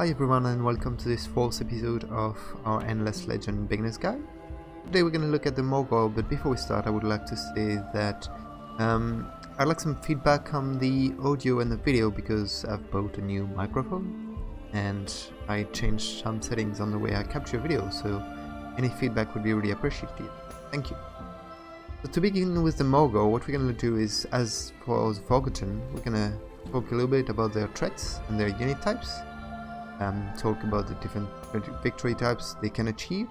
Hi everyone and welcome to this fourth episode of our Endless Legend Beginner's Guide. Today we're going to look at the Morgawr, but before we start I would like to say that I'd like some feedback on the audio and the video because I've bought a new microphone and I changed some settings on the way I capture video, so any feedback would be really appreciated. Thank you. So to begin with the Morgawr, what we're going to do is, as for the Forgotten, we're going to talk a little bit about their threats and their unit types. Talk about the different victory types they can achieve,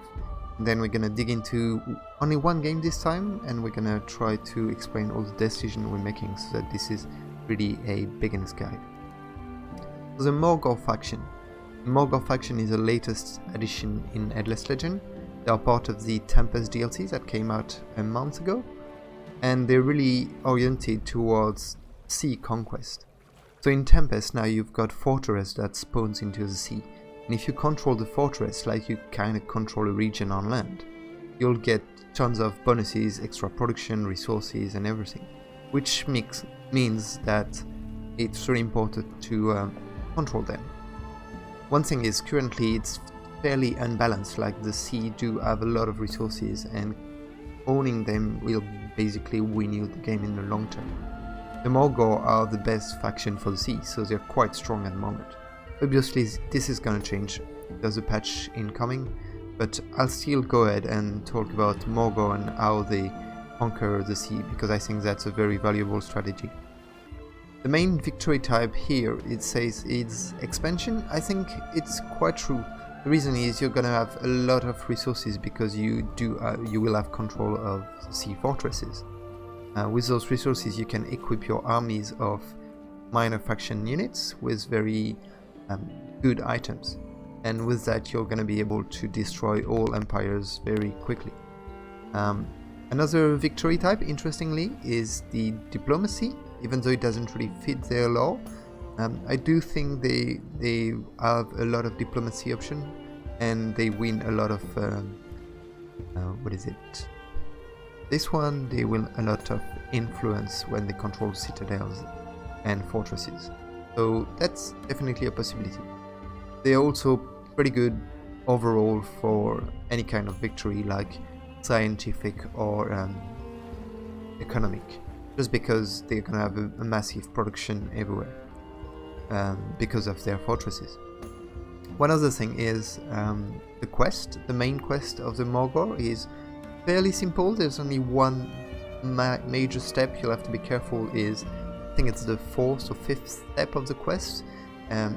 and then we're gonna dig into only one game this time, and we're gonna try to explain all the decisions we're making so that this is really a beginner's guide. So the Morgawr faction. The Morgawr faction is the latest addition in Endless Legend. They are part of the Tempest DLC that came out a month ago, and they're really oriented towards sea conquest. So in Tempest now you've got fortress that spawns into the sea, and if you control the fortress like you kind of control a region on land, you'll get tons of bonuses, extra production, resources and everything, which means that it's really important to control them. One thing is currently it's fairly unbalanced, like the sea do have a lot of resources and owning them will basically win you the game in the long term. The Morgawr are the best faction for the sea, so they're quite strong at the moment. Obviously this is gonna change, there's a patch incoming, but I'll still go ahead and talk about Morgawr and how they conquer the sea, because I think that's a very valuable strategy. The main victory type here, it says it's expansion. I think it's quite true. The reason is you're gonna have a lot of resources because you will have control of the sea fortresses. With those resources you can equip your armies of minor faction units with very good items, and with that you're going to be able to destroy all empires very quickly. Another victory type, interestingly, is the diplomacy, even though it doesn't really fit their lore. I do think they have a lot of diplomacy option, and they win a lot of this one, they win a lot of influence when they control citadels and fortresses, so that's definitely a possibility. They are also pretty good overall for any kind of victory, like scientific or economic, just because they're gonna have a massive production everywhere because of their fortresses. One other thing is the quest. The main quest of the Morgawr is fairly simple. There's only one major step you'll have to be careful is, I think it's the 4th or 5th step of the quest. A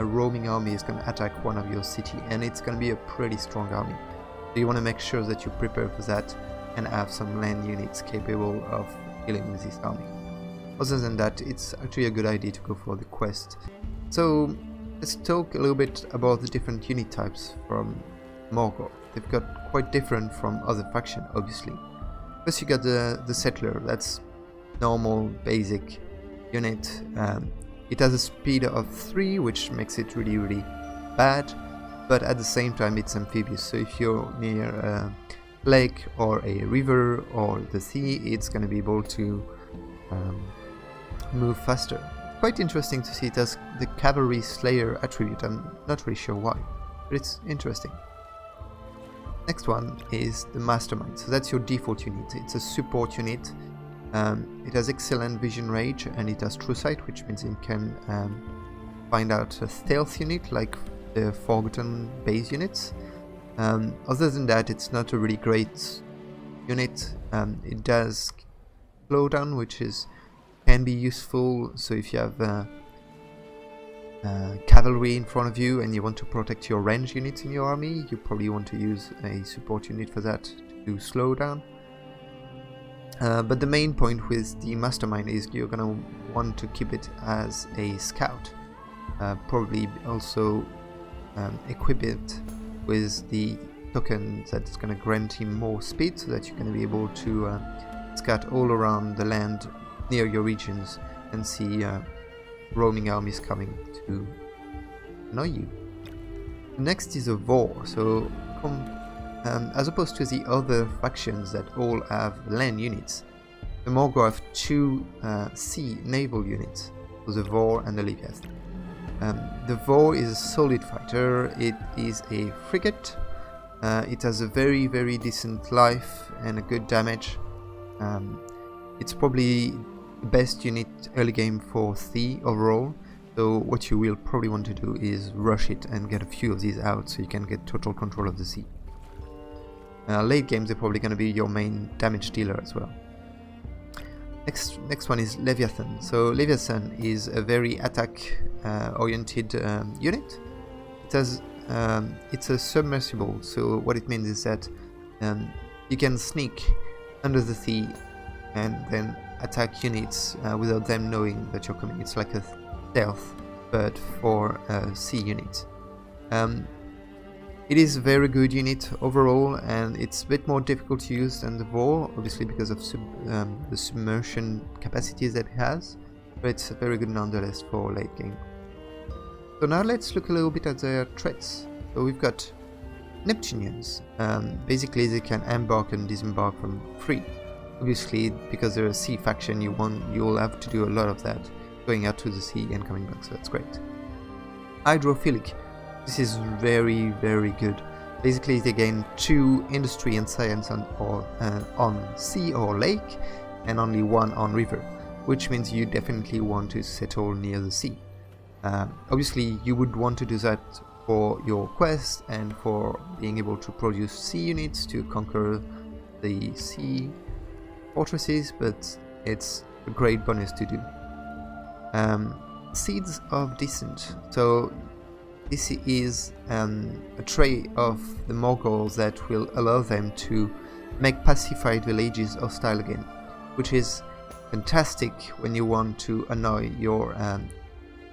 roaming army is going to attack one of your city, and it's going to be a pretty strong army. So you want to make sure that you prepare for that and have some land units capable of dealing with this army. Other than that, it's actually a good idea to go for the quest. So let's talk a little bit about the different unit types from Morgawr. They've got quite different from other factions, obviously. First you got the settler. That's normal, basic unit. It has a speed of 3, which makes it really bad, but at the same time it's amphibious, so if you're near a lake or a river or the sea, it's going to be able to move faster. Quite interesting to see it as the cavalry slayer attribute. I'm not really sure why, but it's interesting. Next one is the mastermind. So that's your default unit. It's a support unit. It has excellent vision range and it has true sight, which means it can find out a stealth unit like the Forgotten base units. Other than that, it's not a really great unit. It does slowdown, which can be useful. So if you have cavalry in front of you and you want to protect your range units in your army, you probably want to use a support unit for that to do slowdown. But the main point with the mastermind is you're gonna want to keep it as a scout. Probably also equip it with the token that's gonna grant him more speed, so that you're gonna be able to scout all around the land near your regions and see roaming armies coming to annoy you. Next is a Vor. So as opposed to the other factions that all have land units, the Morgawr have 2 sea naval units, so the Vor and the Leviathan. The Vor is a solid fighter. It is a frigate. It has a very decent life and a good damage. It's probably the best unit early game for The overall. So what you will probably want to do is rush it and get a few of these out so you can get total control of the sea. Late games they're probably going to be your main damage dealer as well. Next one is Leviathan. So Leviathan is a very attack oriented unit. It's a submersible, so what it means is that you can sneak under the sea and then attack units without them knowing that you're coming. It's like a stealth, but for sea units. It is a very good unit overall, and it's a bit more difficult to use than the Vor, obviously because of the submersion capacities that it has, but it's very good nonetheless for late game. So now let's look a little bit at their threats. So we've got Neptunians. Basically they can embark and disembark from free. Obviously because they're a sea faction, you'll have to do a lot of that, going out to the sea and coming back, so that's great. Hydrophilic. This is very good. Basically they gain 2 industry and science on sea or lake, and only 1 on river, which means you definitely want to settle near the sea. Obviously you would want to do that for your quest and for being able to produce sea units to conquer the sea fortresses, but it's a great bonus to do. Seeds of Descent. So this is a trait of the Morgawr that will allow them to make pacified villages hostile again, which is fantastic when you want to annoy your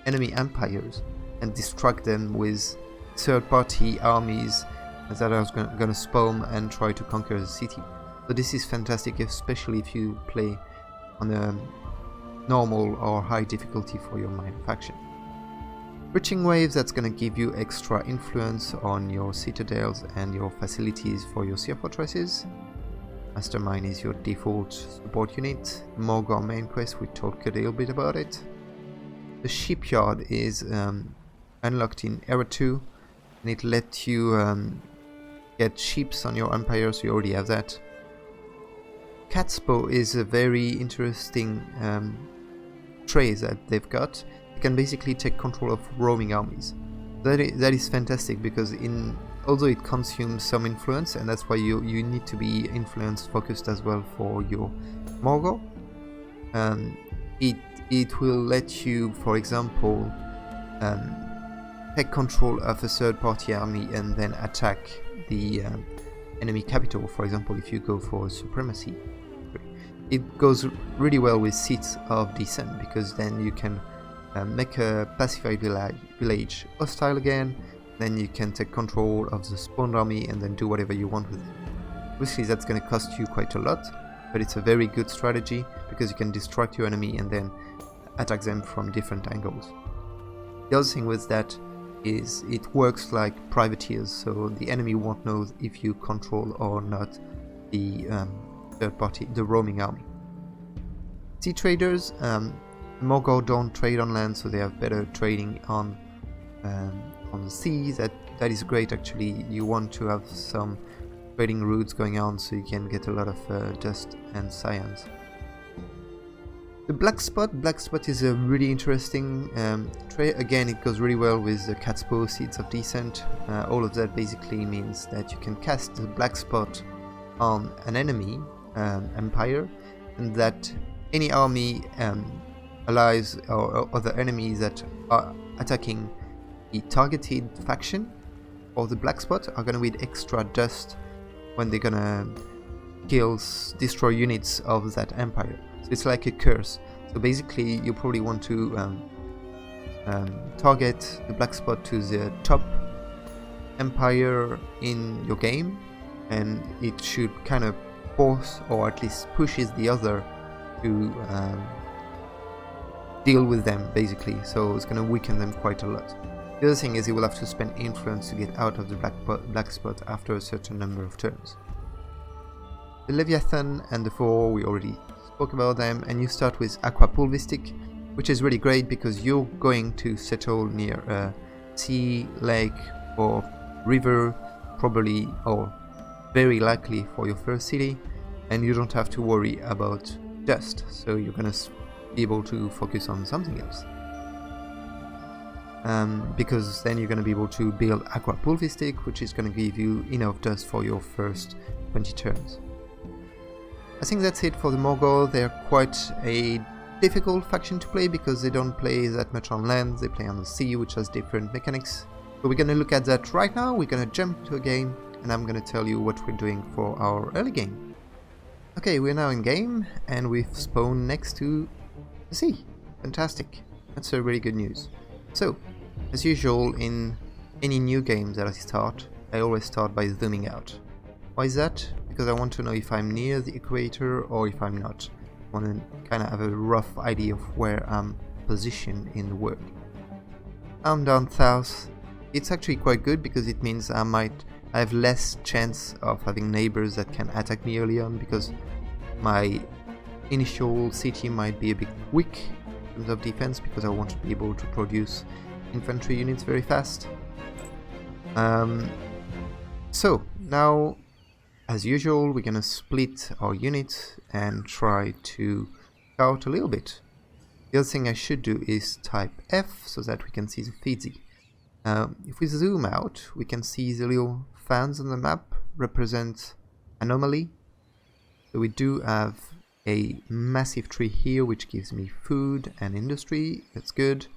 enemy empires and distract them with third-party armies that are going to spawn and try to conquer the city. So this is fantastic, especially if you play on a normal or high difficulty for your minor faction. Breaching Waves, that's going to give you extra influence on your citadels and your facilities for your sea fortresses. Mastermind is your default support unit. Morgawr main quest, we talked a little bit about it. The Shipyard is unlocked in Era 2, and it lets you get ships on your empire, so you already have that. Catspaw is a very interesting trait that they've got. You can basically take control of roaming armies. That is fantastic because although it consumes some influence, and that's why you need to be influence focused as well for your Morgawr, it will let you, for example, take control of a third-party army and then attack the enemy capital, for example, if you go for supremacy. It goes really well with Seeds of Descent because then you can make a pacified village hostile again, then you can take control of the spawned army and then do whatever you want with it. Obviously that's going to cost you quite a lot, but it's a very good strategy because you can distract your enemy and then attack them from different angles. The other thing with that is it works like privateers, so the enemy won't know if you control or not the third party, the roaming army. Sea traders, Morgawr don't trade on land, so they have better trading on the sea. That is great actually. You want to have some trading routes going on so you can get a lot of dust and science. The Black Spot is a really interesting trait. Again, it goes really well with the Catspaw, Seeds of Descent. All of that basically means that you can cast the Black Spot on an enemy empire, and that any army allies or other enemies that are attacking the targeted faction or the Black Spot are gonna with extra dust when they're gonna destroy units of that empire. So it's like a curse. So basically you probably want to target the Black Spot to the top empire in your game, and it should kind of force or at least pushes the other to deal with them basically, so it's going to weaken them quite a lot. The other thing is you will have to spend influence to get out of the Black Spot after a certain number of turns. The Leviathan and the Four, we already spoke about them, and you start with Aqua Pulvistic. which is really great because you're going to settle near a sea, lake or river, probably or very likely for your first city, and you don't have to worry about dust, so you're gonna be able to focus on something else. Because then you're gonna be able to build Aqua Pulvistic, which is gonna give you enough dust for your first 20 turns. I think that's it for the Morgawr. They're quite a difficult faction to play because they don't play that much on land, they play on the sea, which has different mechanics. So we're gonna look at that right now. We're gonna jump to a game and I'm gonna tell you what we're doing for our early game. Okay, we're now in game and we've spawned next to the sea. Fantastic. That's a really good news. So, as usual in any new game that I start, I always start by zooming out. Why is that? Because I want to know if I'm near the equator or if I'm not. I want to kind of have a rough idea of where I'm positioned in the world. I'm down south. It's actually quite good because it means I have less chance of having neighbors that can attack me early on, because my initial city might be a bit weak in terms of defense because I want to be able to produce infantry units very fast. So now, as usual, we're gonna split our unit and try to scout a little bit. The other thing I should do is type F so that we can see the FIDSI. If we zoom out, we can see the little fans on the map represent anomaly. So we do have a massive tree here which gives me food and industry, that's good.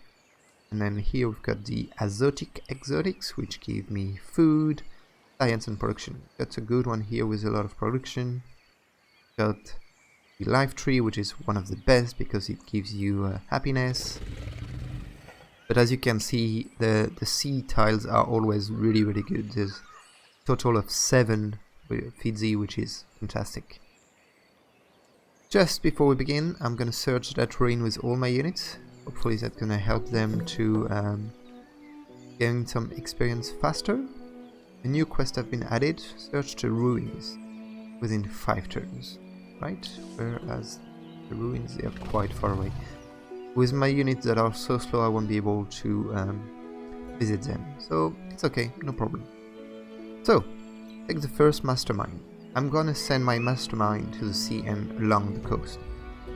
And then here we've got the azotic exotics which give me food, science and production. That's a good one here with a lot of production. Got the life tree, which is one of the best because it gives you happiness. But as you can see, the sea tiles are always really good. There's a total of 7 FIDSI, which is fantastic. Just before we begin, I'm gonna search that ruin with all my units. Hopefully that's gonna help them to gain some experience faster. A new quest have been added, search the ruins within 5 turns, right? Whereas the ruins, they are quite far away. With my units that are so slow, I won't be able to visit them, so it's okay, no problem. So, take the first mastermind. I'm gonna send my mastermind to the sea and along the coast.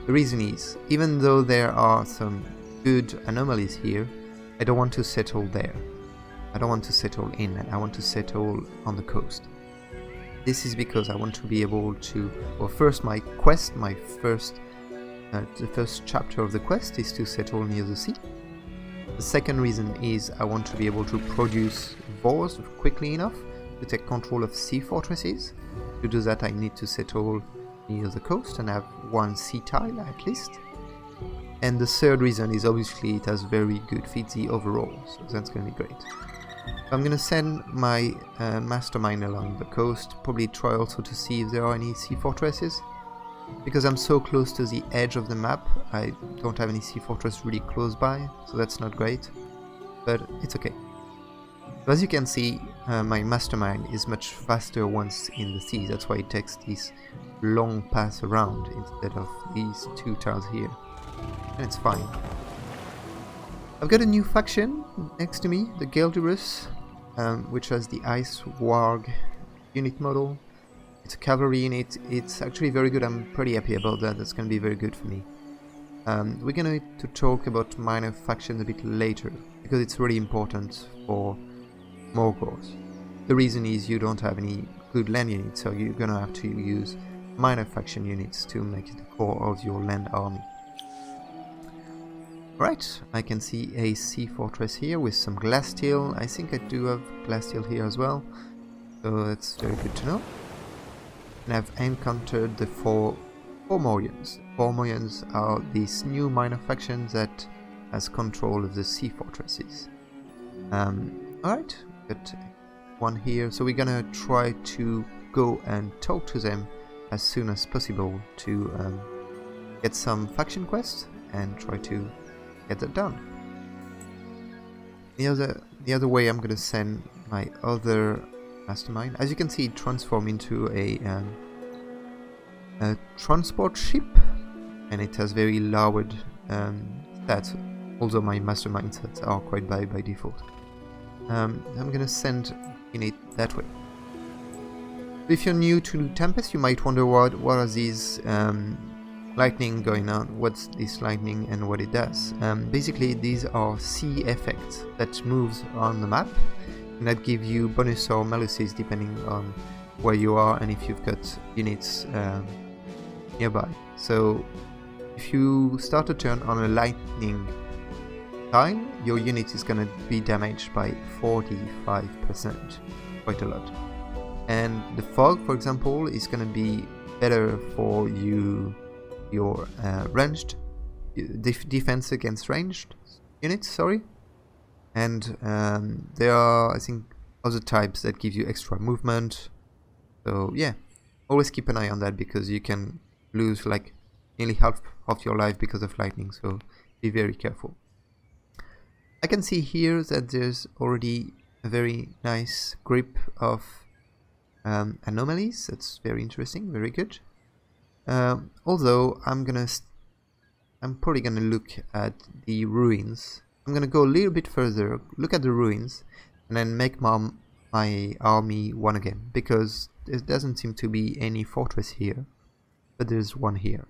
The reason is, even though there are some good anomalies here, I don't want to settle there. I don't want to settle inland, I want to settle on the coast. This is because I want to be able to, well, first my quest, the first chapter of the quest is to settle near the sea. The second reason is I want to be able to produce wars quickly enough to take control of sea fortresses. To do that I need to settle near the coast and have 1 sea tile at least. And the third reason is obviously it has very good FIDSI overall, so that's going to be great. I'm going to send my mastermind along the coast, probably try also to see if there are any sea fortresses. Because I'm so close to the edge of the map, I don't have any sea fortress really close by, so that's not great, but it's okay. So as you can see, my mastermind is much faster once in the sea, that's why it takes this long path around instead of these 2 tiles here, and it's fine. I've got a new faction next to me, the Gelderus, which has the Ice Warg unit model. It's a cavalry unit, it's actually very good, I'm pretty happy about that, that's going to be very good for me. We're going to talk about minor factions a bit later, because it's really important for Morgawr. The reason is you don't have any good land units, so you're going to have to use minor faction units to make it the core of your land army. Right, I can see a sea fortress here with some glass steel. I think I do have glass steel here as well, so that's very good to know. And I've encountered the 4 Morgawrs. 4 Morgawrs are this new minor faction that has control of the sea fortresses. Alright, got 1 here, so we're gonna try to go and talk to them as soon as possible to get some faction quests and try to get that done. The other way I'm gonna send my other mastermind. As you can see, it transforms into a transport ship, and it has very lowered stats, although my mastermind stats are quite by default. I'm gonna send unit that way. If you're new to Tempest, you might wonder what are these lightning going on, what's this lightning and what it does. Basically these are sea effects that moves on the map and that give you bonus or maluses depending on where you are and if you've got units nearby. So if you start a turn on a lightning tile, your unit is going to be damaged by 45%, quite a lot. And the fog, for example, is going to be better for your ranged defense against ranged units, sorry. And there are, I think, other types that give you extra movement. So yeah, always keep an eye on that because you can lose like nearly half of your life because of lightning, so be very careful. I can see here that there's already a very nice grip of anomalies. That's very interesting, very good. Although I'm probably gonna look at the ruins. I'm gonna go a little bit further, look at the ruins, and then make my army one again, because there doesn't seem to be any fortress here, but there's one here.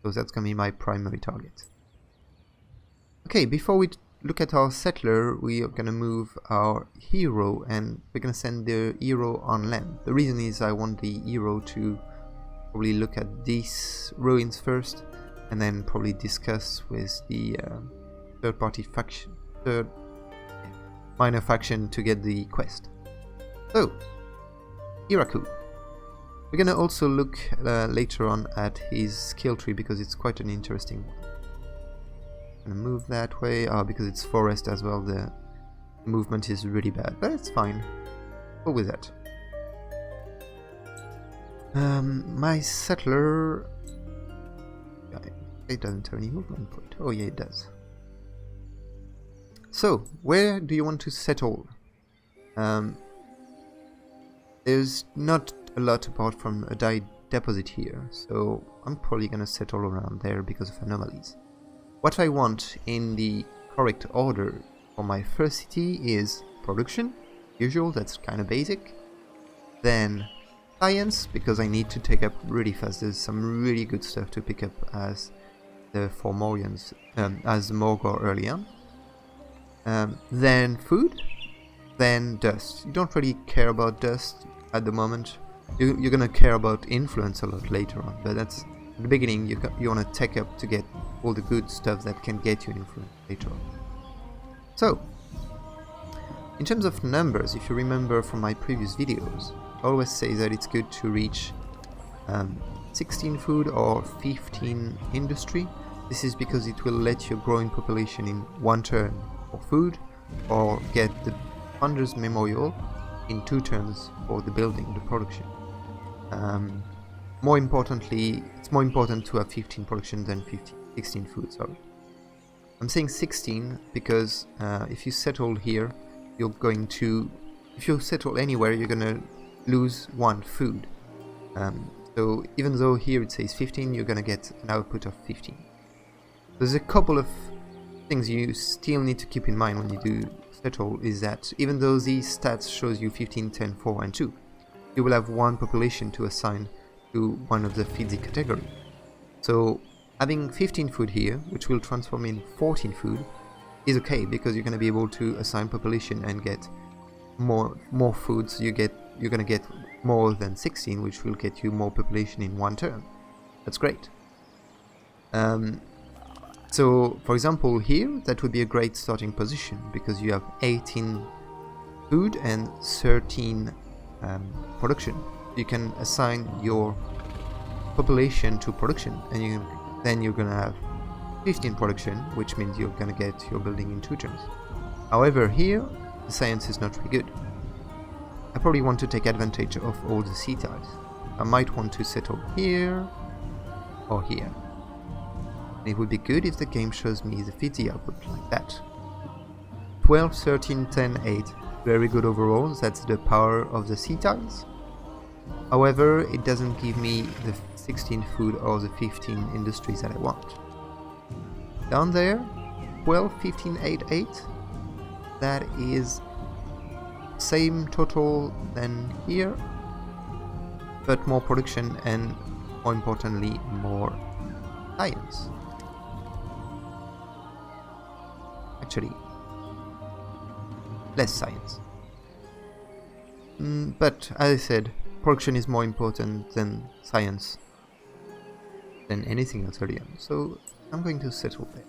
So that's gonna be my primary target. Okay, before we look at our settler, we are gonna move our hero, and we're gonna send the hero on land. The reason is I want the hero to probably look at these ruins first, and then probably discuss with the third minor faction to get the quest. So, Iraku. We're gonna also look later on at his skill tree because it's quite an interesting one. I'm gonna move that way, because it's forest as well, the movement is really bad, but it's fine. Go with that. My settler... it doesn't have any movement point. Oh yeah, it does. So, where do you want to settle? There's not a lot apart from a dye deposit here, so I'm probably gonna settle around there because of anomalies. What I want in the correct order for my first city is production, usual, that's kind of basic. Then science, because I need to take up really fast. There's some really good stuff to pick up as the Fomorians, as Morgawr early on. Then food, then dust. You don't really care about dust at the moment. You're gonna care about influence a lot later on, but that's at the beginning. You want to tech up to get all the good stuff that can get you influence later on. So, in terms of numbers, if you remember from my previous videos, I always say that it's good to reach 16 food or 15 industry. This is because it will let your growing population in one turn for food, or get the Founder's Memorial in 2 turns for the building, the production. More importantly, it's more important to have 15 production than 16 food, sorry. I'm saying 16 because if you settle here, you're going to... if you settle anywhere, you're gonna lose 1 food. So even though here it says 15, you're gonna get an output of 15. There's a couple of things you still need to keep in mind when you do settle, is that even though these stats shows you 15, 10, 4 and 2, you will have 1 population to assign to one of the feedsy category. So having 15 food here, which will transform in 14 food, is okay, because you're going to be able to assign population and get more foods. You're going to get more than 16, which will get you more population in 1 turn. That's great. So, for example, here, that would be a great starting position, because you have 18 food and 13 production. You can assign your population to production, and then you're going to have 15 production, which means you're going to get your building in 2 turns. However, here, the science is not really good. I probably want to take advantage of all the sea tiles. I might want to settle here or here. It would be good if the game shows me the feedsy output like that. 12, 13, 10, 8. Very good overall, that's the power of the sea tiles. However, it doesn't give me the 16 food or the 15 industries that I want. Down there, 12, 15, 8, 8. That is same total than here, but more production and, more importantly, more science. Actually, less science. But as I said, production is more important than science, than anything else earlier. So I'm going to settle there.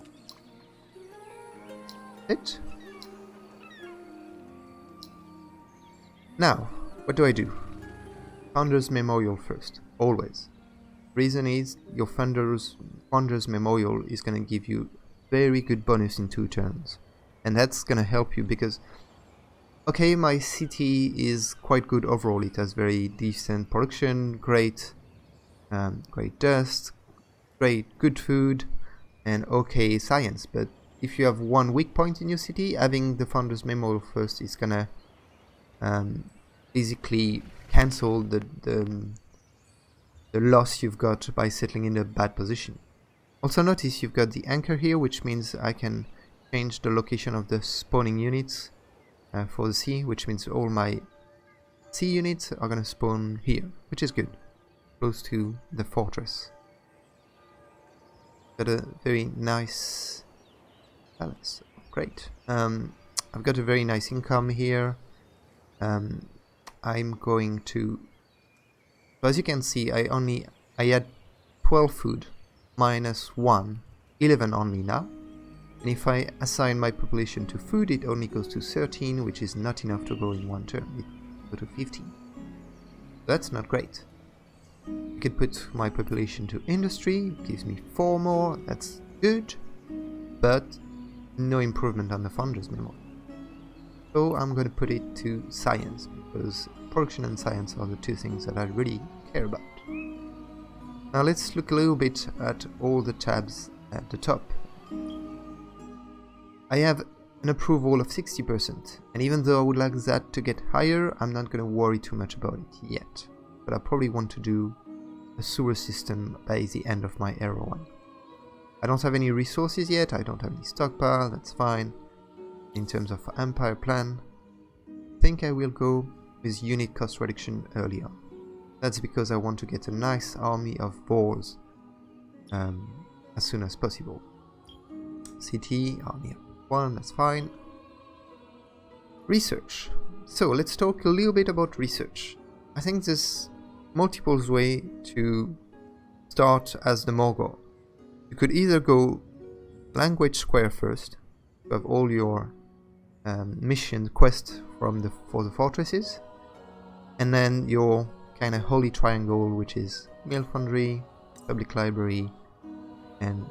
It. Now, what do? Founders Memorial first, always. Reason is your Founders Memorial is going to give you very good bonus in 2 turns, and that's going to help you because, okay, my city is quite good overall. It has very decent production, great dust, good food, and okay science. But if you have one weak point in your city, having the Founders Memorial first is gonna basically cancel the loss you've got by settling in a bad position. Also notice you've got the anchor here, which means I can change the location of the spawning units for the sea, which means all my sea units are gonna spawn here, which is good, close to the fortress. Got a very nice palace. Great. I've got a very nice income here. I'm going to, so as you can see, I had 12 food minus 1, 11 only now. And if I assign my population to food, it only goes to 13, which is not enough to go in 1 turn. It goes to 15. That's not great. I could put my population to industry, gives me 4 more, that's good, but no improvement on the Founders Memorial. So I'm going to put it to science, because production and science are the 2 things that I really care about. Now let's look a little bit at all the tabs at the top. I have an approval of 60%, and even though I would like that to get higher, I'm not going to worry too much about it yet. But I probably want to do a sewer system by the end of my era 1. I don't have any resources yet, I don't have any stockpile, that's fine. In terms of empire plan, I think I will go with unit cost reduction early on. That's because I want to get a nice army of boars as soon as possible. City, army of 1, that's fine. Research. So let's talk a little bit about research. I think there's multiple ways to start as the Morgawr. You could either go language square first, to have all your mission quest for the fortresses, and then your kind of holy triangle, which is mill foundry, public library, and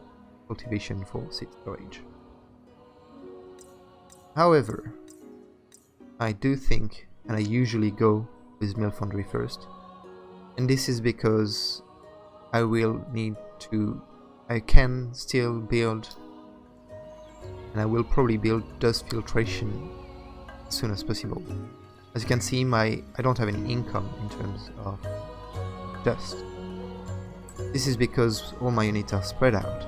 cultivation for seed storage. However, I do think, and I usually go with mill foundry first, and this is because I can still build, and I will probably build dust filtration as soon as possible. As you can see, I don't have any income in terms of dust. This is because all my units are spread out,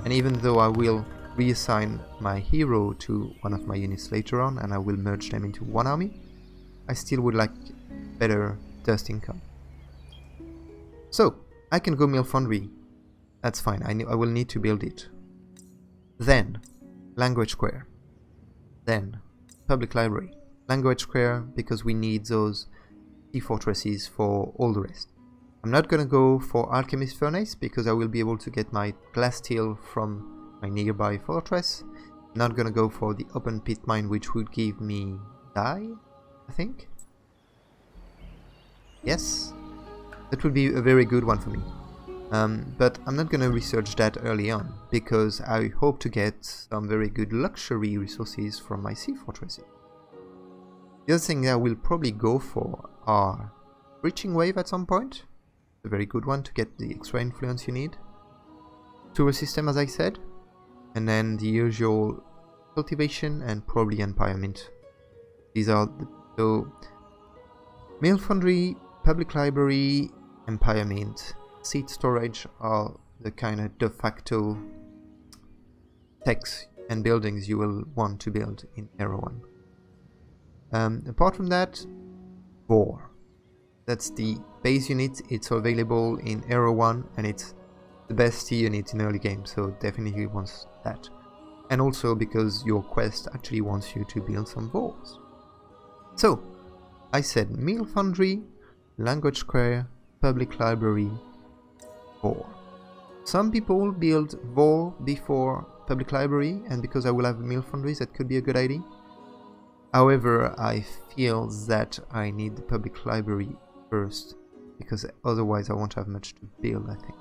and even though I will reassign my hero to one of my units later on, and I will merge them into one army, I still would like better dust income. So, I can go mill foundry, that's fine, I will need to build it. Then, language square. Then, public library. Language square because we need those sea fortresses for all the rest. I'm not gonna go for alchemist furnace because I will be able to get my glass steel from my nearby fortress. I'm not gonna go for the open pit mine, which would give me dye, I think. Yes, that would be a very good one for me. But I'm not gonna research that early on because I hope to get some very good luxury resources from my sea fortresses. The other thing I will probably go for are breaching wave at some point. A very good one to get the extra influence you need. Sewer system, as I said, and then the usual cultivation and probably empire mint. These are so mill foundry, public library, empire mint, seed storage are the kind of de facto techs and buildings you will want to build in Era 1. Apart from that, Vor. That's the base unit. It's available in Era 1 and it's the best T unit in early game, so definitely wants that. And also because your quest actually wants you to build some Vors. So, I said Mill Foundry, Language Square, Public Library, Vor. Some people build Vor before Public Library, and because I will have Mill Foundries, that could be a good idea. However, I feel that I need the Public Library first, because otherwise I won't have much to build, I think.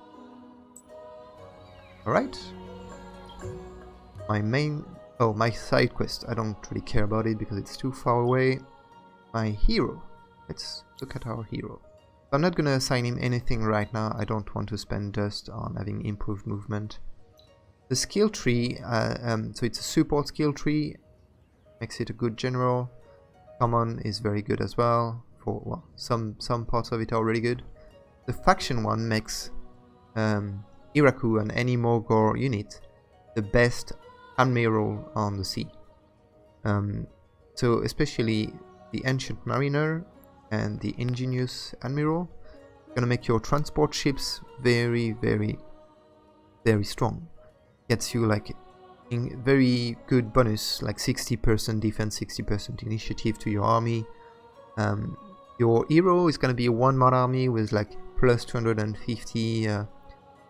Alright. My side quest, I don't really care about it because it's too far away. My hero. Let's look at our hero. I'm not gonna assign him anything right now. I don't want to spend dust on having improved movement. The skill tree, so it's a support skill tree, makes it a good general. Common is very good as well. For well, some parts of it are really good. The faction one makes Iraku and any Morgawr unit the best admiral on the sea. So especially the ancient mariner and the ingenious admiral gonna make your transport ships very, very, very strong. Gets you like very good bonus, like 60% defense, 60% initiative to your army. Your hero is gonna be a one-man army with like plus 250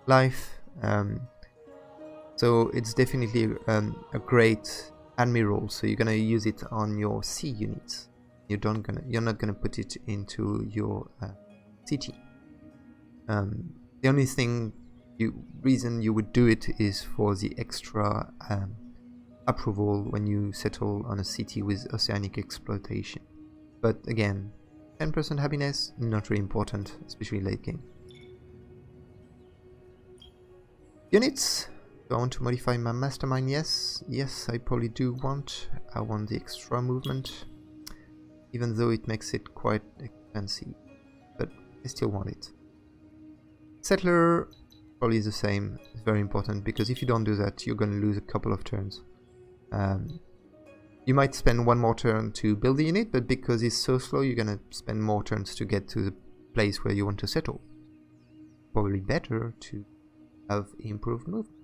life. So it's definitely a great admiral. So you're gonna use it on your sea units. You're not gonna put it into your city. The only reason you would do it is for the extra approval when you settle on a city with oceanic exploitation. But again, 10% happiness, not really important, especially late game. Units. Do I want to modify my mastermind? Yes, I probably do want. I want the extra movement, even though it makes it quite expensive, but I still want it. Settler probably is the same. It's very important because if you don't do that, you're going to lose a couple of turns. You might spend one more turn to build the unit, but because it's so slow, you're going to spend more turns to get to the place where you want to settle. Probably better to have improved movement.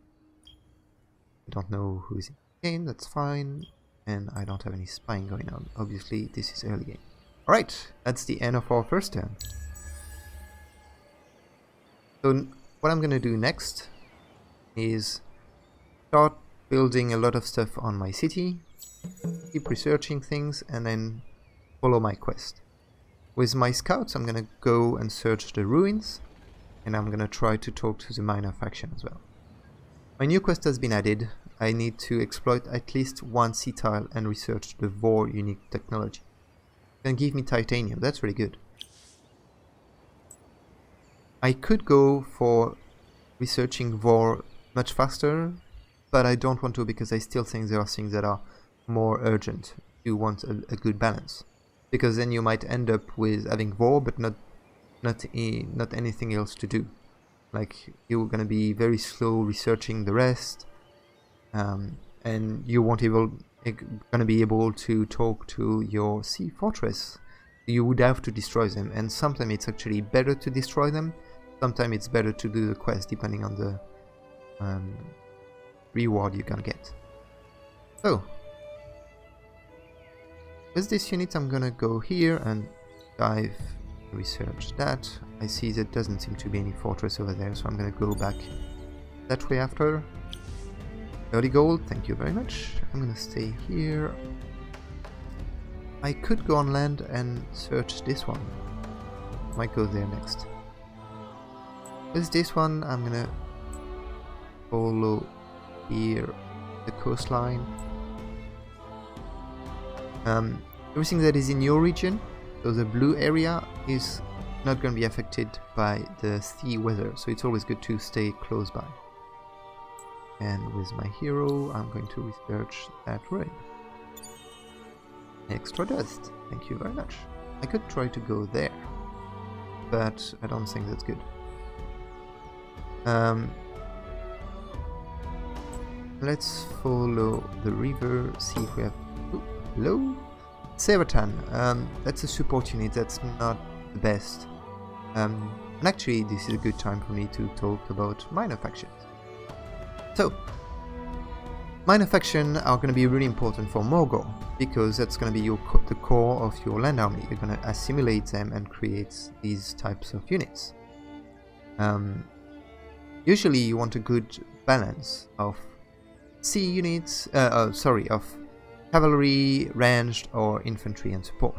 I don't know who is in the game, that's fine. And I don't have any spying going on. Obviously, this is early game. Alright, that's the end of our first turn. So what I'm gonna do next is start building a lot of stuff on my city, keep researching things, and then follow my quest. With my scouts, I'm gonna go and search the ruins, and I'm gonna try to talk to the minor faction as well. My new quest has been added. I need to exploit at least one sea tile and research the Vor unique technology. It can give me titanium, that's really good. I could go for researching Vor much faster, but I don't want to because I still think there are things that are more urgent. You want a good balance, because then you might end up with having Vor but not anything else to do. Like you're gonna be very slow researching the rest, and you won't gonna be able to talk to your sea fortress. You would have to destroy them, and sometimes it's actually better to destroy them. Sometimes it's better to do the quest, depending on the reward you're gonna get. So, with this unit, I'm gonna go here and dive, research that. I see there doesn't seem to be any fortress over there, so I'm gonna go back that way after. 30 gold, thank you very much. I'm gonna stay here. I could go on land and search this one. Might go there next. With this one, I'm gonna follow here the coastline. Everything that is in your region, so the blue area, is not going to be affected by the sea weather, so it's always good to stay close by. And with my hero, I'm going to research that raid. Extra dust, thank you very much. I could try to go there, but I don't think that's good. let's follow the river, see if we have... Ooh, hello? Sevatan, that's a support unit, that's not the best. And actually this is a good time for me to talk about minor factions. So, minor factions are going to be really important for Morgawr, because that's going to be the core of your land army. You're going to assimilate them and create these types of units. Usually you want a good balance of sea units, of cavalry, ranged, or infantry and support.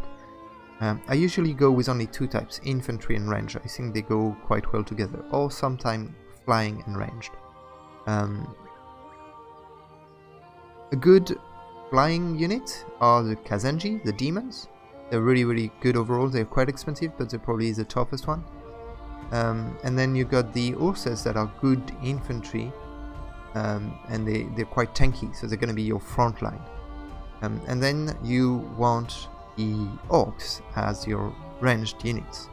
I usually go with only two types, infantry and ranged. I think they go quite well together, or sometimes flying and ranged. A good flying unit are the Kazanji, the demons. They're really good overall. They're quite expensive, but they're probably the toughest one. And then you got the horses that are good infantry, and they're quite tanky, so they're going to be your front line. And then you want the orcs as your ranged units.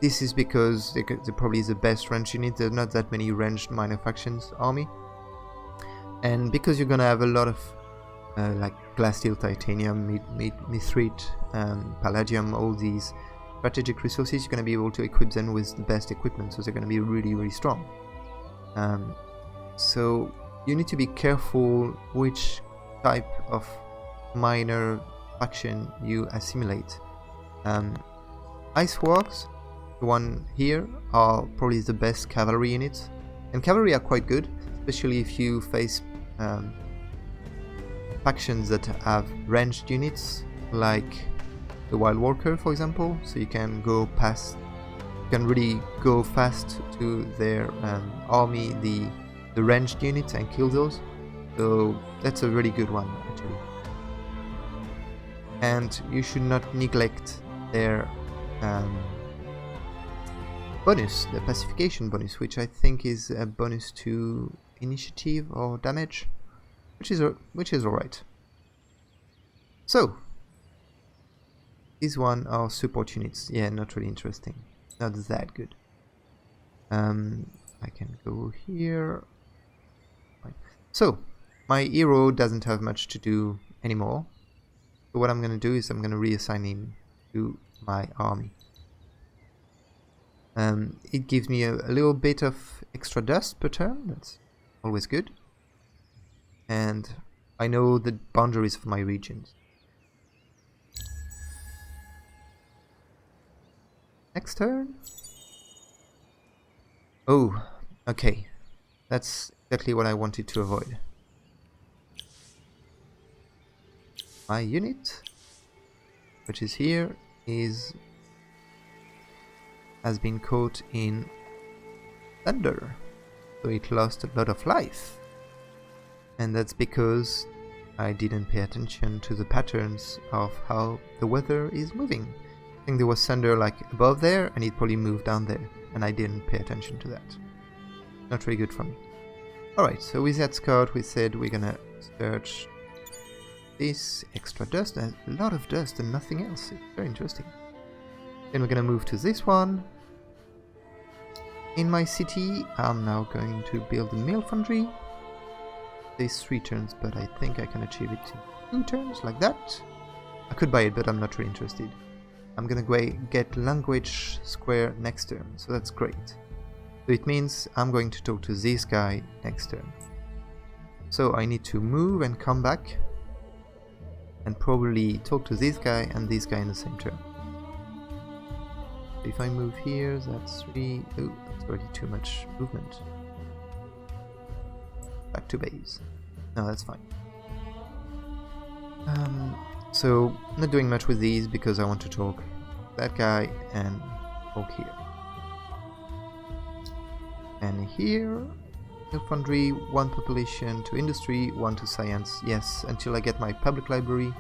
This is because they're probably the best ranged unit. There's not that many ranged minor factions army. And because you're gonna have a lot of like glass, steel, titanium, mithrite, palladium, all these strategic resources, you're gonna be able to equip them with the best equipment, so they're gonna be really strong. So you need to be careful which type of minor faction you assimilate. Iceworks, the one here, are probably the best cavalry units, and cavalry are quite good, especially if you face factions that have ranged units, like the Wild Walker, for example. So you can go past, you can really go fast to their army, the ranged units, and kill those. So that's a really good one, actually. And you should not neglect their bonus, the pacification bonus, which I think is a bonus to initiative or damage, which is alright. So these one are support units. Yeah, not really interesting, not that good. I can go here. Right. So my hero doesn't have much to do anymore. So what I'm going to do is I'm going to reassign him to my army. It gives me a little bit of extra dust per turn. That's always good. And I know the boundaries of my regions. Next turn. Oh, okay. That's exactly what I wanted to avoid. My unit, which is here, has been caught in thunder, so it lost a lot of life. And that's because I didn't pay attention to the patterns of how the weather is moving. I think there was thunder like above there, and it probably moved down there, and I didn't pay attention to that. Not really good for me. Alright, so with that scout we said we're gonna search this extra dust. A lot of dust and nothing else. It's very interesting. Then we're gonna move to this one. In my city, I'm now going to build a mill foundry. Takes 3 turns, but I think I can achieve it in 2 turns, like that. I could buy it, but I'm not really interested. I'm gonna get language square next turn, so that's great. So it means I'm going to talk to this guy next turn. So I need to move and come back, and probably talk to this guy and this guy in the same turn. If I move here, that's 3. Oh, that's already too much movement. Back to base. No, that's fine. So, not doing much with these because I want to talk to that guy and talk here. And here, Mill Foundry, 1 population to industry, 1 to science. Yes, until I get my public library,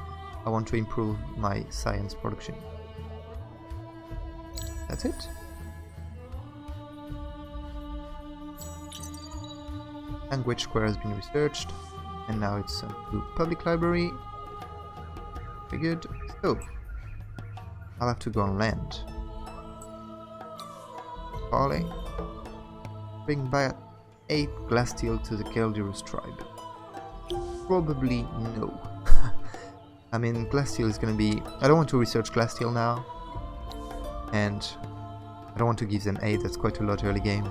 I want to improve my science production. That's it. Language square has been researched, and now it's to public library. Very good. So I'll have to go on land. Barley. Bring back 8 glass steel to the Geldirus tribe? Probably no. I mean, glass steel is gonna be... I don't want to research glass steel now. And I don't want to give them 8, that's quite a lot early game.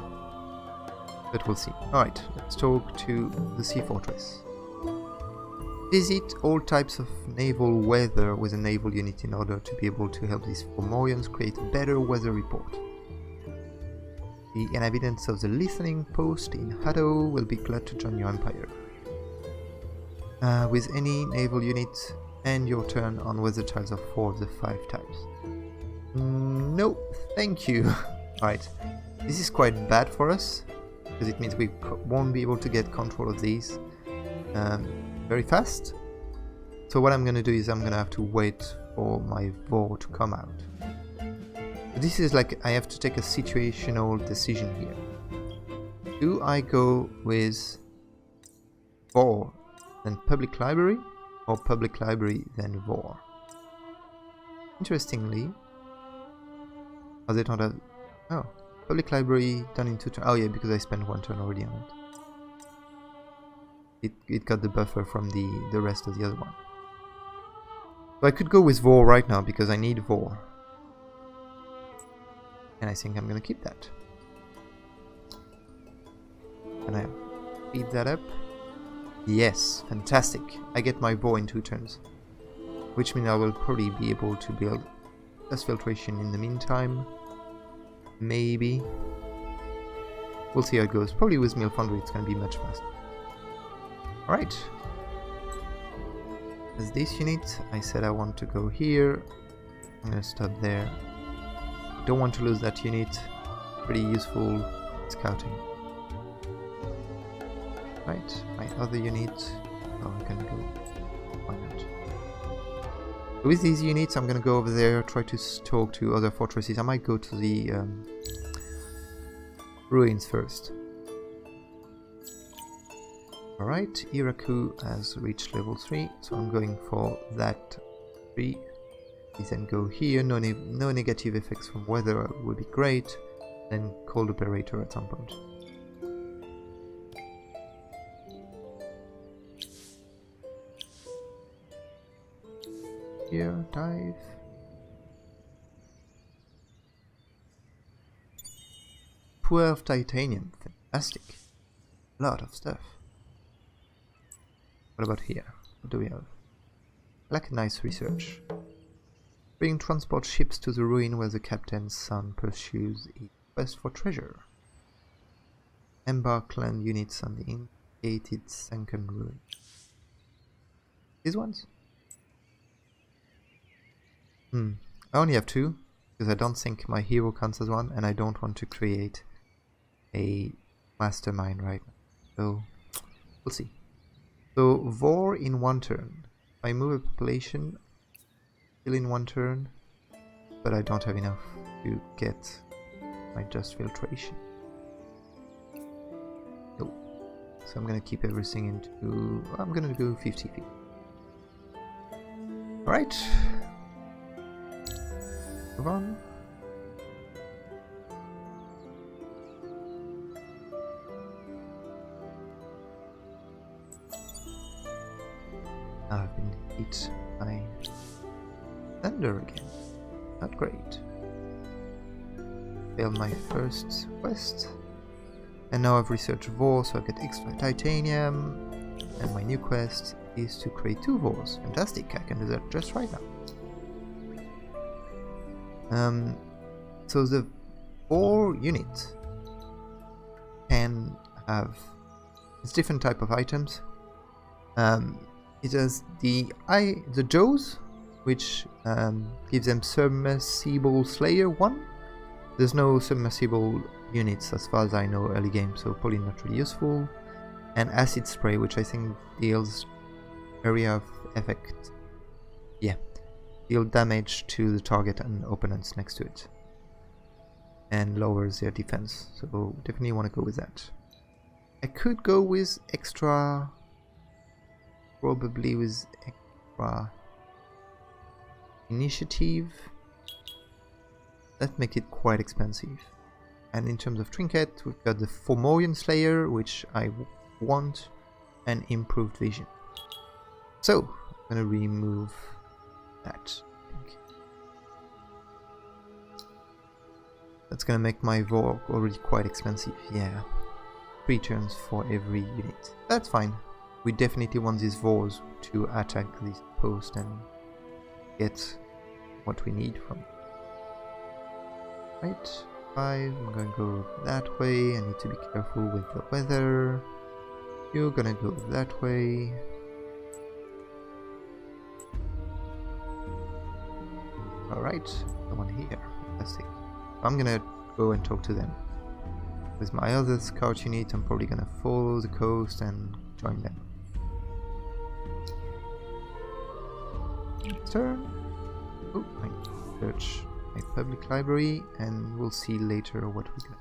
But we'll see. Alright, let's talk to the Sea Fortress. Visit all types of naval weather with a naval unit in order to be able to help these Fomorians create a better weather report. The inhabitants of the listening post in Haddo will be glad to join your empire. With any naval unit, end your turn on weather tiles of 4 of the 5 types. No, thank you. Alright, this is quite bad for us, because it means we won't be able to get control of these very fast. So what I'm gonna do is I'm gonna have to wait for my Vor to come out. This is like, I have to take a situational decision here. Do I go with Vor then Public Library, or Public Library then Vor? Interestingly, oh, they don't have... Oh, Public Library done in 2 turns. Oh yeah, because I spent 1 turn already on it. It got the buffer from the rest of the other one. So I could go with Vor right now because I need Vor. And I think I'm gonna keep that. Can I speed that up? Yes, fantastic. I get my Vor in 2 turns. Which means I will probably be able to build less filtration in the meantime. Maybe. We'll see how it goes. Probably with Mill Foundry it's gonna be much faster. Alright. As this unit, I said I want to go here. I'm gonna stop there. Don't want to lose that unit. Pretty useful scouting. Right, my other unit. Oh, I can go. Why not? With these units, I'm gonna go over there, try to talk to other fortresses. I might go to the ruins first. Alright, Iraku has reached level 3, so I'm going for that 3. We then go here, no negative effects from weather would be great, then cold operator at some point. Here, dive. 12 titanium, fantastic. Lot of stuff. What about here? What do we have? I like a nice research. Bring transport ships to the ruin where the captain's son pursues a quest for treasure. Embark land units on the indicated sunken ruin. These ones? I only have 2, because I don't think my hero counts as one, and I don't want to create a mastermind right now. So, we'll see. So, Vor in 1 turn. If I move a population, still in 1 turn, but I don't have enough to get my just filtration. Nope. So I'm gonna keep everything into... I'm gonna go 50-50. Alright. Move on. I've been hit by thunder again. Not great. Failed my first quest. And now I've researched Vor, so I get extra titanium. And my new quest is to create 2 Vors. Fantastic, I can do that just right now. So the Vor unit can have it's different type of items. It has the jaws, which gives them submersible slayer 1. There's no submersible units as far as I know early game, so probably not really useful. And acid spray, which I think deals area of effect. Yeah, deal damage to the target and opponents next to it, and lowers their defense. So definitely want to go with that. I could go with extra. Probably with extra initiative. That make it quite expensive. And in terms of trinket, we've got the Fomorian Slayer, which I want, and improved vision. So, I'm gonna remove that. That's gonna make my Vork already quite expensive, yeah. 3 turns for every unit. That's fine. We definitely want these Vors to attack this post and get what we need from it. Right, 5, I'm gonna go that way. I need to be careful with the weather. You're gonna go that way. Alright, someone here. Fantastic. I'm gonna go and talk to them. With my other scout unit, I'm probably gonna follow the coast and join them. Turn. Oh, I need to search my public library, and we'll see later what we got.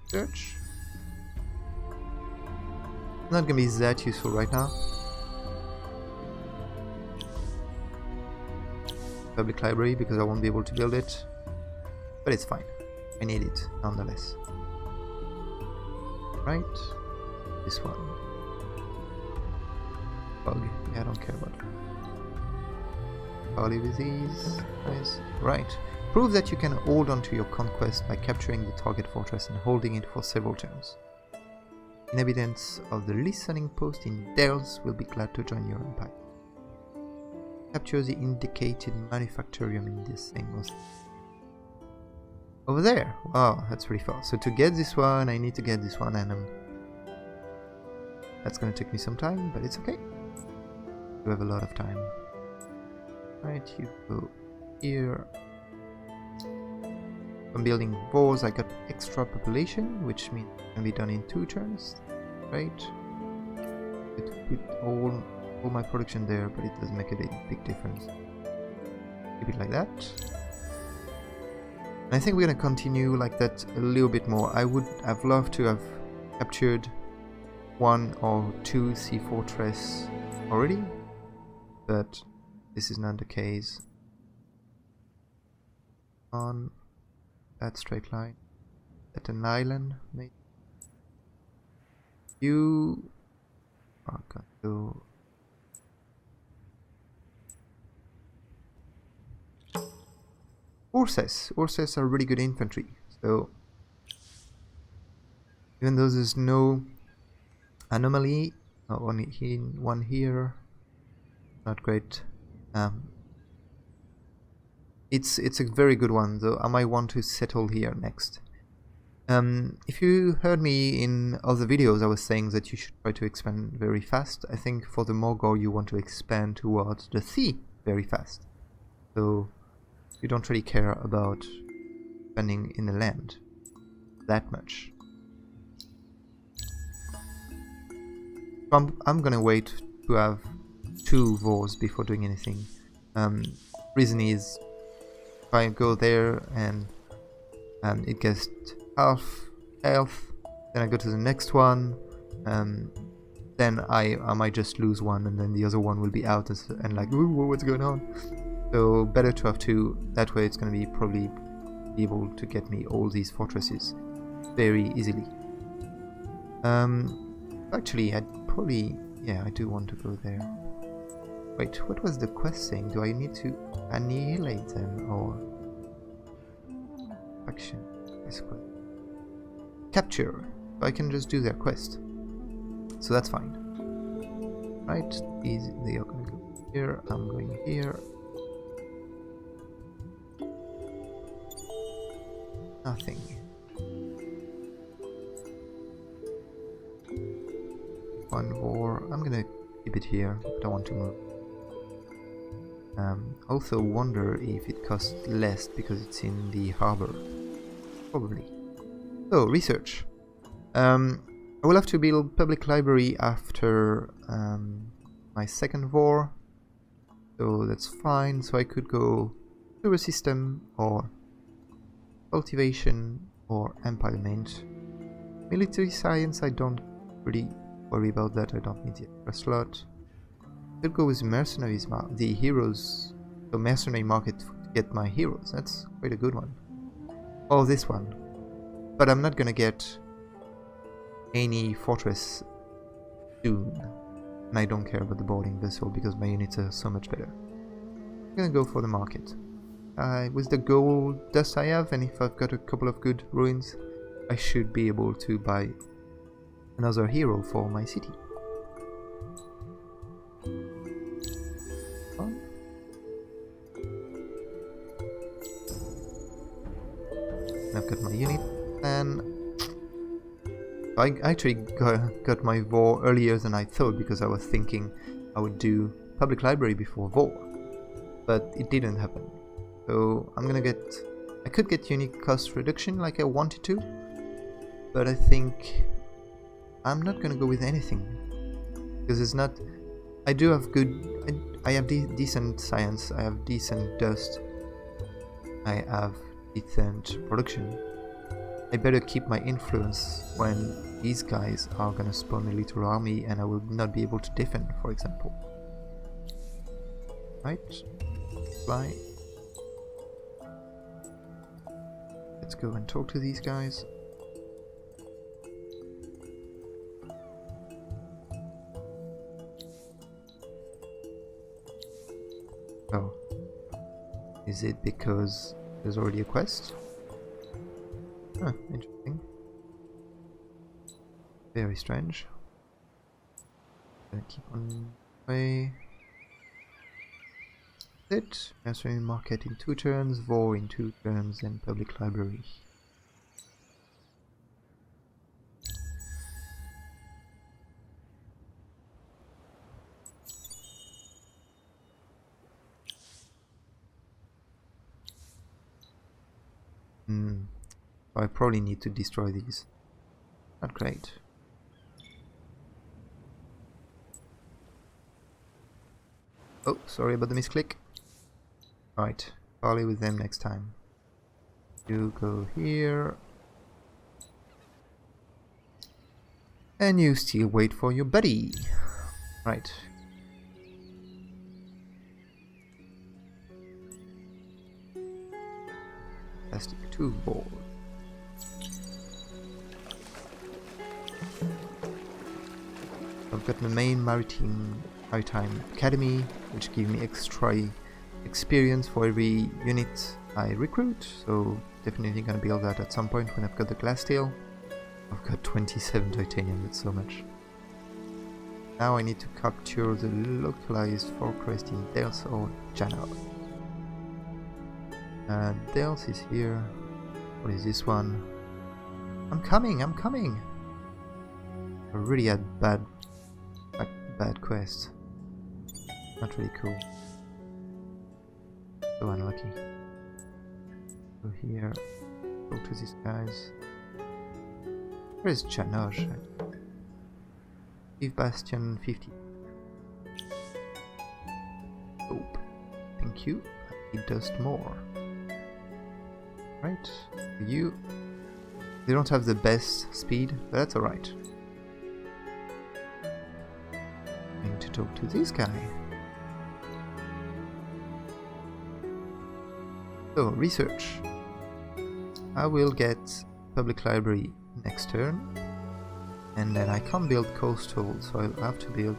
Search. Not gonna be that useful right now. Public library, because I won't be able to build it, but it's fine. I need it nonetheless. Right, this one. Bug. Yeah, I don't care about it. Barley with these. Nice. Right. Prove that you can hold on to your conquest by capturing the target fortress and holding it for several turns. Inhabitants of the listening post in Dells will be glad to join your empire. Capture the indicated manufactorium in this angle. Over there! Wow, that's pretty far. So to get this one, I need to get this one, and that's gonna take me some time, but it's okay. We have a lot of time. Right, you go here. I'm building walls. I got extra population, which means it can be done in 2 turns. Right? It put all my production there, but it doesn't make a big difference. Keep it like that. And I think we're gonna continue like that a little bit more. I would have loved to have captured 1 or 2 sea fortress already, but this is not the case. On that straight line, at an island, maybe. You are going to horses. Horses are really good infantry, so even though there's no anomaly, only one here, not great. It's a very good one, though I might want to settle here next. If you heard me in other videos, I was saying that you should try to expand very fast. I think for the Morgawr you want to expand towards the sea very fast. So you don't really care about expanding in the land that much. I'm gonna wait to have 2 Vors before doing anything. Reason is, if I go there and it gets half health, then I go to the next one, then I might just lose one, and then the other one will be out and like, ooh, what's going on? So better to have 2. That way it's gonna be probably be able to get me all these fortresses very easily. Actually, I'd probably, yeah, I do want to go there. Wait, what was the quest saying? Do I need to annihilate them or faction? Capture. I can just do their quest, so that's fine. Right, they are going to go here. I'm going here. Nothing. One war. I'm gonna keep it here. I don't want to move. Also wonder if it costs less because it's in the harbor. Probably. So, research. I will have to build public library after my second war. So that's fine. So I could go sewer system or cultivation or empowerment. Military science, I don't really worry about that. I don't need the extra slot. Could go with mercenaries, the heroes, the mercenary market to get my heroes. That's quite a good one. Oh, this one. but I'm not gonna get any fortress soon. And I don't care about the boarding vessel because my units are so much better. I'm gonna go for the market. With the gold dust I have, and if I've got a couple of good ruins, I should be able to buy another hero for my city. I've got my unit, and I actually got my war earlier than I thought because I was thinking I would do public library before war, but it didn't happen. So I'm gonna I could get unit cost reduction like I wanted to, but I think I'm not gonna go with anything because it's not. I do have I have decent science. I have decent dust. I have decent production. I better keep my influence when these guys are gonna spawn a little army and I will not be able to defend, for example. Right? Fly. Let's go and talk to these guys. Oh. Is it because there's already a quest? Huh, interesting. Very strange. Gonna keep on way. It. Nursery market in 2 turns, war in 2 turns, and public library. I probably need to destroy these. Not great. Oh, sorry about the misclick. Right, parley with them next time. You go here. And you still wait for your buddy. Right. Plastic 2 ball. I've got the main maritime academy, which gives me extra experience for every unit I recruit, so definitely gonna build that at some point when I've got the glass steel. I've got 27 titanium, that's so much. Now I need to capture the localized fortress in Dels or Janov. Dels is here. What is this one? I'm coming! I really had bad quest. Not really cool. So unlucky. Go here. Talk to these guys. Where is Chanoj? Eve Bastion 50. Oh, thank you. I need dust more. Right, you. They don't have the best speed, but that's alright. I need to talk to this guy. So, research. I will get public library next turn. And then I can't build coastal, so I'll have to build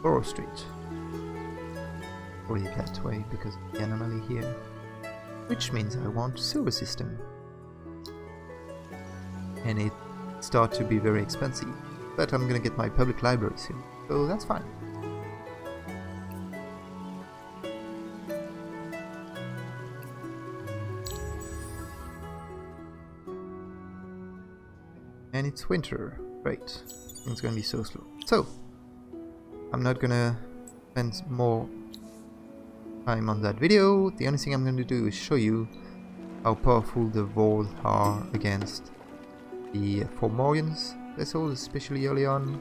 Borough Street. Probably that way because of the anomaly here. Which means I want silver system. And it starts to be very expensive. But I'm gonna get my public library soon, so that's fine. And it's winter. Great. It's gonna be so slow. So, I'm not gonna spend more time on that video. The only thing I'm going to do is show you how powerful the walls are against the Morgawr's vessels, especially early on.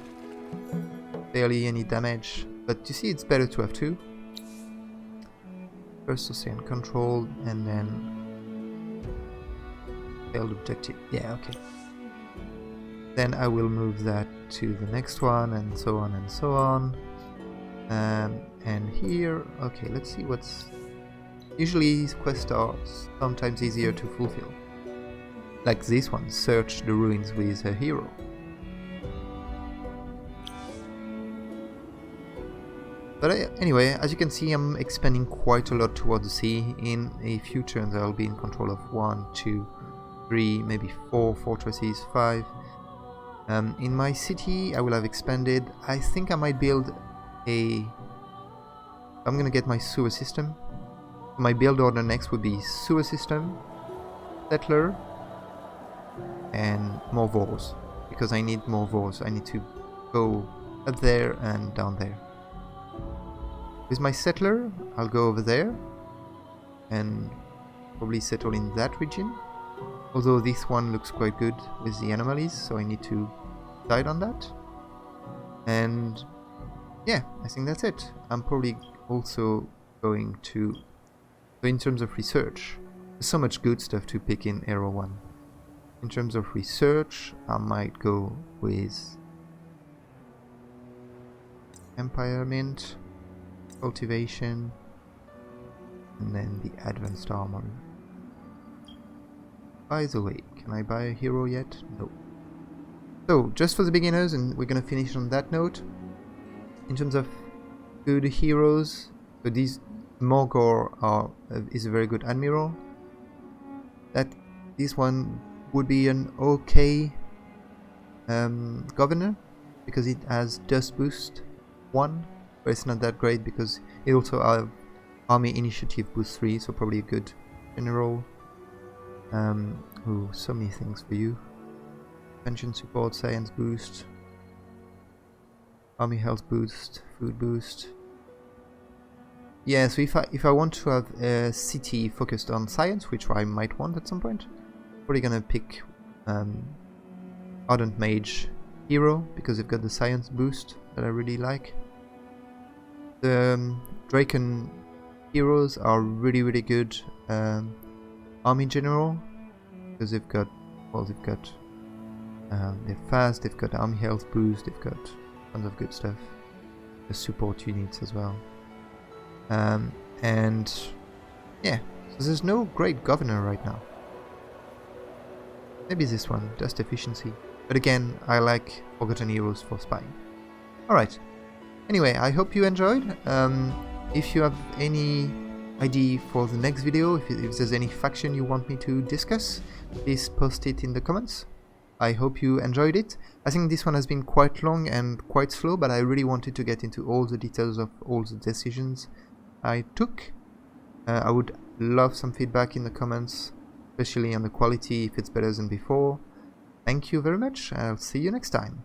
Barely any damage, but you see it's better to have 2. First ocean control and then failed objective. Yeah, okay. Then I will move that to the next one and so on and so on. And here, okay, let's see what's... Usually quests are sometimes easier to fulfill. like this one, search the ruins with a hero. But anyway, as you can see, I'm expanding quite a lot towards the sea. In a few turns I'll be in control of 1, 2, 3, maybe 4 fortresses, 5. In my city I will have expanded. I think I might build I'm gonna get my sewer system. My build order next would be sewer system, settler, and more wars, because I need more wars. I need to go up there and down there. With my settler, I'll go over there and probably settle in that region. Although this one looks quite good with the anomalies, so I need to decide on that. And yeah, I think that's it. I'm probably also going to... So in terms of research, there's so much good stuff to pick in Era 1. In terms of research, I might go with Empire Mint, cultivation, and then the advanced armor. By the way, can I buy a hero yet? No. So, just for the beginners, and we're gonna finish on that note. In terms of good heroes, so these Morgawr is a very good admiral. This one would be an okay governor, because it has dust boost 1, but it's not that great because it also has army initiative boost 3, so probably a good general. Ooh, so many things for you. Pension support, science boost, army health boost, food boost. Yeah, so if I want to have a city focused on science, which I might want at some point, probably gonna pick Ardent Mage hero, because they've got the science boost that I really like. The Draken heroes are really good army general, because they've got, well, they're fast, they've got army health boost, they've got tons of good stuff. The support units as well. And yeah, so there's no great governor right now. Maybe this one, just efficiency. But again, I like Forgotten Heroes for spying. Alright. Anyway, I hope you enjoyed. If you have any idea for the next video, if there's any faction you want me to discuss, please post it in the comments. I hope you enjoyed it. I think this one has been quite long and quite slow, but I really wanted to get into all the details of all the decisions I took. I would love some feedback in the comments, especially on the quality, if it's better than before. Thank you very much, and I'll see you next time.